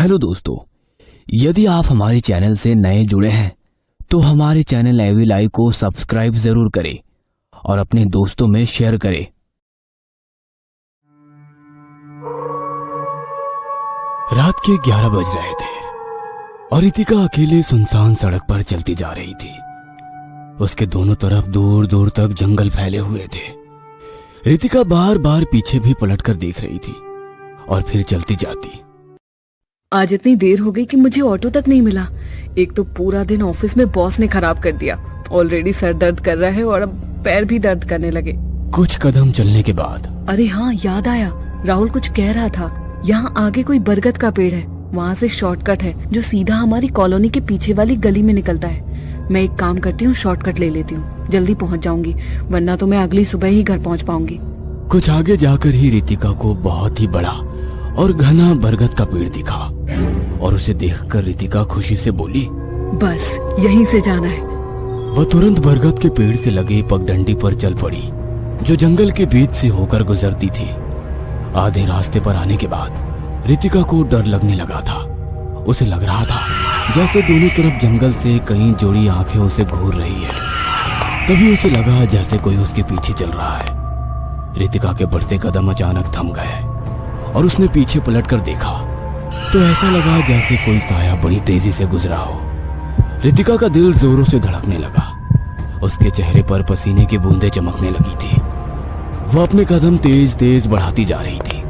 Hello दोस्तों, यदि आप हमारे चैनल से नए जुड़े हैं तो हमारे चैनल एवी लाइव को सब्सक्राइब जरूर करें और अपने दोस्तों में शेयर करें। रात के 11 बज रहे थे और रितिका अकेले सुनसान सड़क पर चलती जा रही थी। उसके दोनों तरफ दूर दूर तक जंगल फैले हुए थे। रितिका बार बार पीछे भी पलटकर देख रही थी और फिर चलती जाती। आज इतनी देर हो गई कि मुझे ऑटो तक नहीं मिला। एक तो पूरा दिन ऑफिस में बॉस ने खराब कर दिया। ऑलरेडी सर दर्द कर रहा है और अब पैर भी दर्द करने लगे। कुछ कदम चलने के बाद अरे हाँ, याद आया, राहुल कुछ कह रहा था। यहाँ आगे कोई बरगद का पेड़ है, वहाँ से शॉर्टकट है जो सीधा हमारी कॉलोनी के पीछे वाली गली में निकलता है। मैं एक काम करती हूँ, शॉर्टकट ले लेती हूँ, जल्दी पहुँच जाऊंगी, वरना तो मैं अगली सुबह ही घर पहुँच पाऊंगी। कुछ आगे जाकर ही रितिका को बहुत ही बड़ा और घना बरगद का पेड़ दिखा और उसे देखकर रितिका खुशी से बोली, बस यहीं से जाना है। वह तुरंत बरगद के पेड़ से लगे पगडंडी पर चल पड़ी जो जंगल के बीच से होकर गुजरती थी। आधे रास्ते पर आने के बाद रितिका को डर लगने लगा था। उसे लग रहा था जैसे दोनों तरफ जंगल से कई जोड़ी आंखें उसे घूर रही है। तभी उसे लगा जैसे कोई उसके पीछे चल रहा है। रितिका के बढ़ते कदम अचानक थम गए और उसने पीछे पलटकर देखा तो ऐसा लगा जैसे कोई साया बड़ी तेजी से गुजरा हो। रितिका का दिल जोरों से धड़कने लगा। उसके चेहरे पर पसीने की बूंदें चमकने लगी थी। वह अपने कदम तेज तेज बढ़ाती जा रही थी।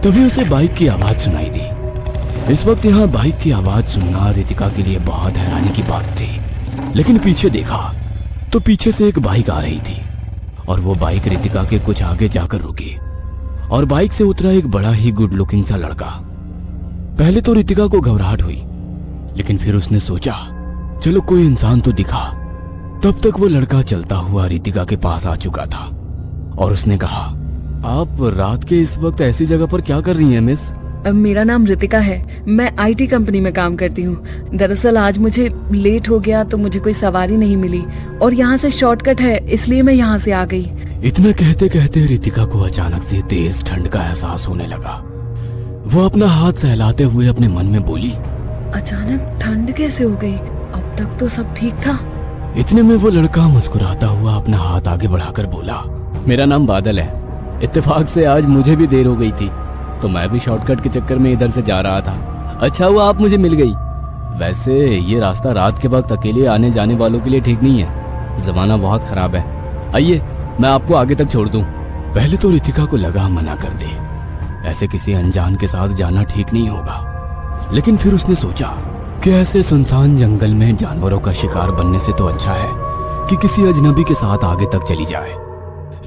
तभी उसे बाइक की आवाज सुनाई दी। इस वक्त यहाँ बाइक की आवाज सुनना रितिका के लिए बहुत हैरानी की बात थी। लेकिन पीछे देखा तो पीछे से एक बाइक आ रही थी और वो बाइक रितिका के कुछ आगे जाकर रुकी और बाइक से उतरा एक बड़ा ही गुड लुकिंग सा लड़का। पहले तो रितिका को घबराहट हुई, लेकिन फिर उसने सोचा चलो कोई इंसान तो दिखा। तब तक वो लड़का चलता हुआ रितिका के पास आ चुका था और उसने कहा, आप रात के इस वक्त ऐसी जगह पर क्या कर रही हैं मिस? मेरा नाम रितिका है, मैं आईटी कंपनी में काम करती हूँ। दरअसल आज मुझे लेट हो गया तो मुझे कोई सवारी नहीं मिली और यहाँ से शॉर्टकट है, इसलिए मैं यहाँ से आ गई। इतना कहते कहते रितिका को अचानक से तेज ठंड का एहसास होने लगा। वो अपना हाथ सहलाते हुए अपने मन में बोली, अचानक ठंड कैसे हो गई? अब तक तो सब ठीक था। इतने में वो लड़का मुस्कुराता हुआ अपना हाथ आगे बढ़ाकर बोला, मेरा नाम बादल है। इत्तेफाक से आज मुझे भी देर हो गई थी तो मैं भी शॉर्टकट के चक्कर में इधर से जा रहा था। अच्छा हुआ आप मुझे मिल गई। वैसे ये रास्ता रात के वक्त अकेले आने जाने वालों के लिए ठीक नहीं है, जमाना बहुत खराब है। आइए मैं आपको आगे तक छोड़ दूं। पहले तो रितिका को लगा मना कर दे, ऐसे किसी अनजान के साथ जाना ठीक नहीं होगा। लेकिन फिर उसने सोचा कि ऐसे सुनसान जंगल में जानवरों का शिकार बनने से तो अच्छा है कि किसी अजनबी के साथ आगे तक चली जाए।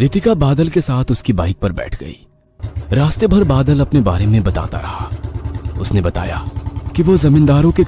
रितिका बादल के साथ उसकी बाइक पर बैठ गई। रास्ते भर बादल अपने बारे में बताता रहा। उसने बताया कि वो जमींदारों के